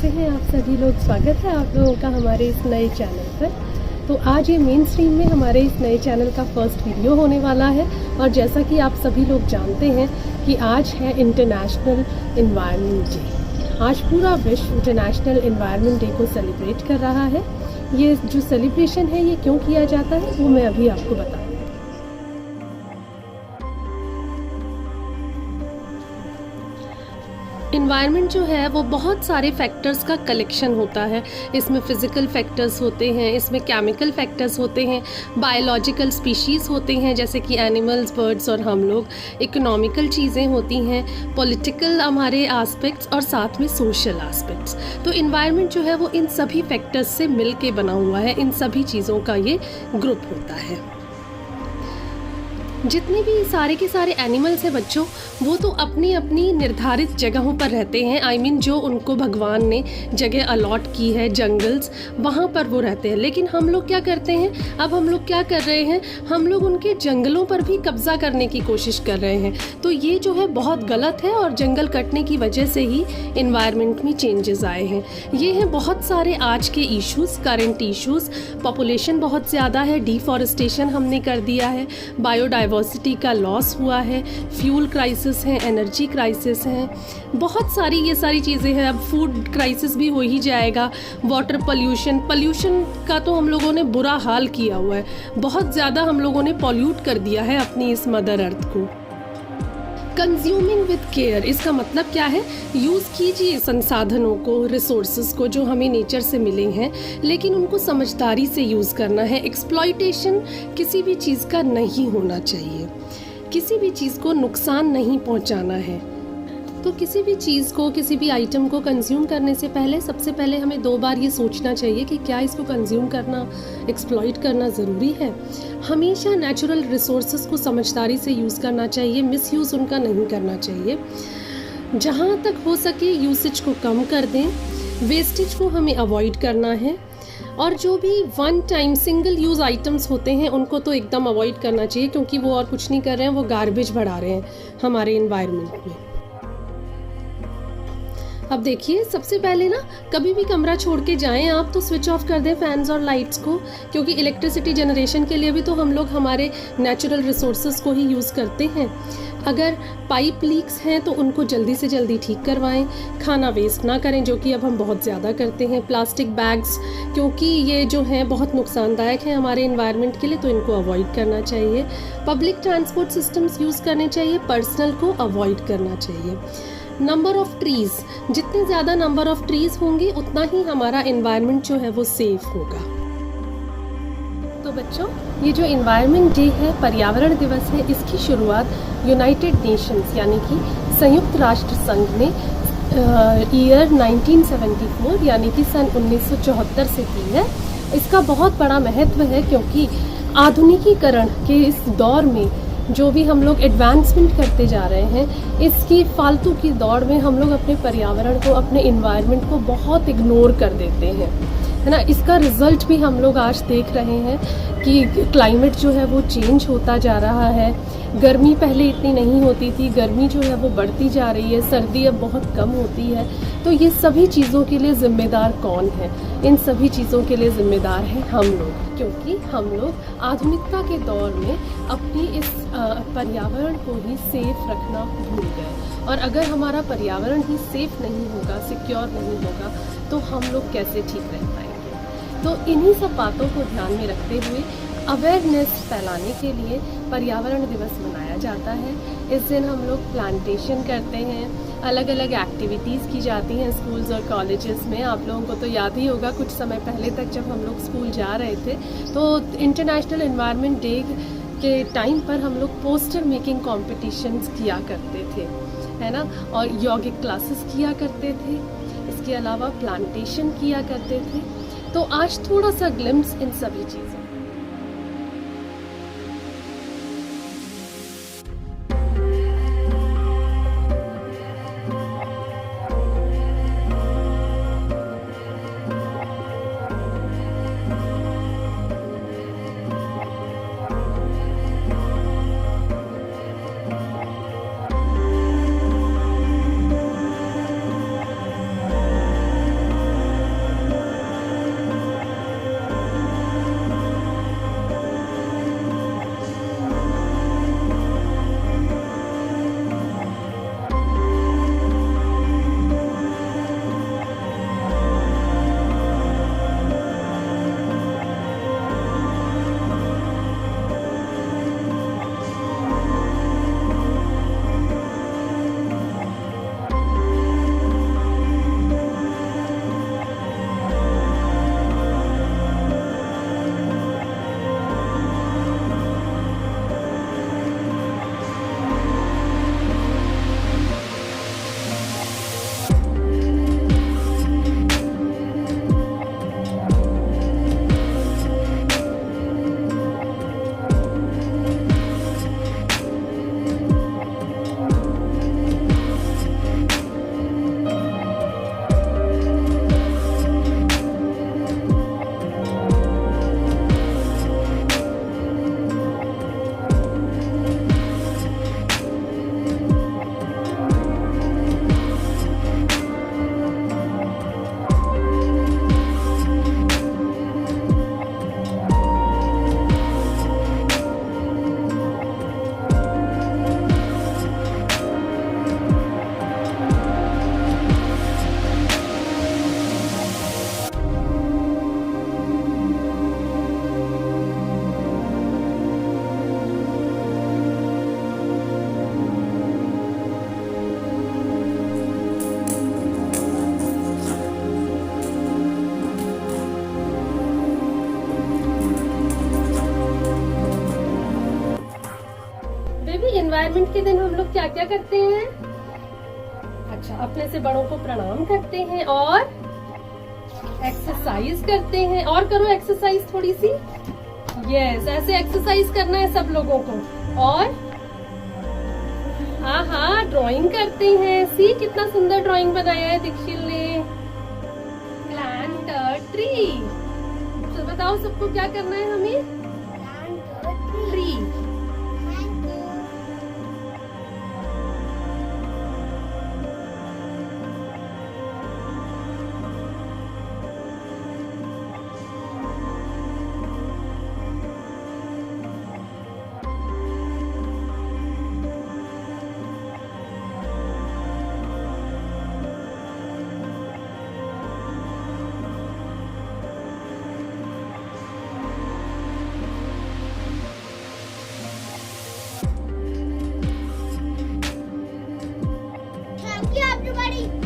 कैसे हैं आप सभी लोग। स्वागत है आप लोगों का हमारे इस नए चैनल पर। तो आज ये मेन स्ट्रीम में हमारे इस नए चैनल का फर्स्ट वीडियो होने वाला है। और जैसा कि आप सभी लोग जानते हैं कि आज है इंटरनेशनल एनवायरनमेंट डे। आज पूरा विश्व इंटरनेशनल एनवायरनमेंट डे को सेलिब्रेट कर रहा है। ये जो सेलिब्रेशन है ये क्यों किया जाता है वो मैं अभी आपको बताऊँ। इन्वायरमेंट जो है वो बहुत सारे फैक्टर्स का कलेक्शन होता है। इसमें फ़िज़िकल फैक्टर्स होते हैं, इसमें केमिकल फैक्टर्स होते हैं, बायोलॉजिकल स्पीशीज़ होते हैं जैसे कि एनिमल्स, बर्ड्स और हम लोग, इकोनॉमिकल चीज़ें होती हैं, पॉलिटिकल हमारे एस्पेक्ट्स और साथ में सोशल एस्पेक्ट्स। तो इन्वायरमेंट जो है वो इन सभी फैक्टर्स से मिल के बना हुआ है। इन सभी चीज़ों का ये ग्रुप होता है। जितने भी सारे के सारे एनिमल्स हैं बच्चों, वो तो अपनी अपनी निर्धारित जगहों पर रहते हैं। I mean, जो उनको भगवान ने जगह अलॉट की है, जंगल्स, वहाँ पर वो रहते हैं। लेकिन हम लोग क्या करते हैं, अब हम लोग क्या कर रहे हैं, हम लोग उनके जंगलों पर भी कब्जा करने की कोशिश कर रहे हैं। तो ये जो है बहुत गलत है और जंगल कटने की वजह से ही इन्वायरमेंट में चेंजेस आए हैं। ये हैं बहुत सारे आज के इश्यूज़, करंट इश्यूज़। पॉपुलेशन बहुत ज़्यादा है, डिफॉरेस्टेशन हमने कर दिया है, बायोडाइवर्सिटी का लॉस हुआ है, फ्यूल क्राइसिस है, एनर्जी क्राइसिस है, बहुत सारी ये सारी चीज़ें हैं। अब फूड क्राइसिस भी हो ही जाएगा। वाटर पॉल्यूशन का तो हम लोगों ने बुरा हाल किया हुआ है। बहुत ज़्यादा हम लोगों ने पॉल्यूट कर दिया है अपनी इस मदर अर्थ को। कंज्यूमिंग विद केयर, इसका मतलब क्या है, यूज़ कीजिए संसाधनों को, रिसोर्सेज को जो हमें नेचर से मिले हैं, लेकिन उनको समझदारी से यूज़ करना है। एक्सप्लॉइटेशन किसी भी चीज़ का नहीं होना चाहिए, किसी भी चीज़ को नुकसान नहीं पहुंचाना है। तो किसी भी चीज़ को, किसी भी आइटम को कंज्यूम करने से पहले सबसे पहले हमें 2 बार ये सोचना चाहिए कि क्या इसको कंज्यूम करना, एक्सप्लॉइट करना ज़रूरी है। हमेशा नेचुरल रिसोर्सेज को समझदारी से यूज़ करना चाहिए, मिसयूज़ उनका नहीं करना चाहिए। जहाँ तक हो सके यूसेज को कम कर दें, वेस्टेज को हमें अवॉइड करना है। और जो भी one time single use items होते हैं उनको तो एकदम अवॉइड करना चाहिए, क्योंकि वो और कुछ नहीं कर रहे हैं, वो गार्बेज बढ़ा रहे हैं हमारे इन्वायरमेंट में। अब देखिए, सबसे पहले ना, कभी भी कमरा छोड़ के जाएं आप तो स्विच ऑफ कर दें फैंस और लाइट्स को, क्योंकि इलेक्ट्रिसिटी जनरेशन के लिए भी तो हम लोग हमारे नेचुरल रिसोर्सेज को ही यूज़ करते हैं। अगर पाइप लीक्स हैं तो उनको जल्दी से जल्दी ठीक करवाएं। खाना वेस्ट ना करें, जो कि अब हम बहुत ज़्यादा करते हैं। प्लास्टिक बैग्स, क्योंकि ये जो हैं बहुत नुकसानदायक हैं हमारे इन्वायरमेंट के लिए, तो इनको अवॉइड करना चाहिए। पब्लिक ट्रांसपोर्ट सिस्टम्स यूज़ करने चाहिए, पर्सनल को अवॉइड करना चाहिए। नंबर ऑफ़ ट्रीज़, जितने ज़्यादा नंबर ऑफ़ ट्रीज़ होंगे उतना ही हमारा इन्वायरमेंट जो है वो सेफ़ होगा। तो बच्चों, ये जो इन्वायरमेंट डे है, पर्यावरण दिवस है, इसकी शुरुआत यूनाइटेड नेशंस यानी कि संयुक्त राष्ट्र संघ ने ईयर 1974 यानी कि सन 1974 से की है। इसका बहुत बड़ा महत्व है, क्योंकि आधुनिकीकरण के इस दौर में जो भी हम लोग एडवांसमेंट करते जा रहे हैं, इसकी फालतू की दौड़ में हम लोग अपने पर्यावरण को, अपने इन्वायरमेंट को बहुत इग्नोर कर देते हैं, है ना। इसका रिज़ल्ट भी हम लोग आज देख रहे हैं कि क्लाइमेट जो है वो चेंज होता जा रहा है। गर्मी पहले इतनी नहीं होती थी, गर्मी जो है वो बढ़ती जा रही है, सर्दी अब बहुत कम होती है। तो ये सभी चीज़ों के लिए ज़िम्मेदार कौन है? इन सभी चीज़ों के लिए ज़िम्मेदार हैं हम लोग, क्योंकि हम लोग आधुनिकता के दौर में अपनी इस पर्यावरण को ही सेफ रखना भूल गए। और अगर हमारा पर्यावरण ही सेफ नहीं होगा, सिक्योर नहीं होगा, तो हम लोग कैसे ठीक रह पाएंगे? तो इन्हीं सब बातों को ध्यान में रखते हुए अवेयरनेस फैलाने के लिए पर्यावरण दिवस मनाया जाता है। इस दिन हम लोग प्लांटेशन करते हैं, अलग अलग एक्टिविटीज़ की जाती हैं स्कूल्स और कॉलेजेस में। आप लोगों को तो याद ही होगा, कुछ समय पहले तक जब हम लोग स्कूल जा रहे थे तो इंटरनेशनल एनवायरनमेंट डे के टाइम पर हम लोग पोस्टर मेकिंग कॉम्पिटिशन्स किया करते थे, है ना, और यौगिक क्लासेस किया करते थे। इसके अलावा प्लांटेशन किया करते थे। तो आज थोड़ा सा ग्लिम्स इन सभी चीज़ों। बेबी एनवायरनमेंट के दिन हम लोग क्या क्या करते हैं? अच्छा, अपने से बड़ों को प्रणाम करते हैं और एक्सरसाइज करते हैं। और करो एक्सरसाइज थोड़ी सी। यस, ऐसे एक्सरसाइज करना है सब लोगों को। और हाँ हाँ, ड्राइंग करते हैं। सी कितना सुंदर ड्राइंग बनाया है दीक्षिल ने। Plant a tree. तो बताओ सबको क्या करना है हमें? ट्री। Thank you everybody.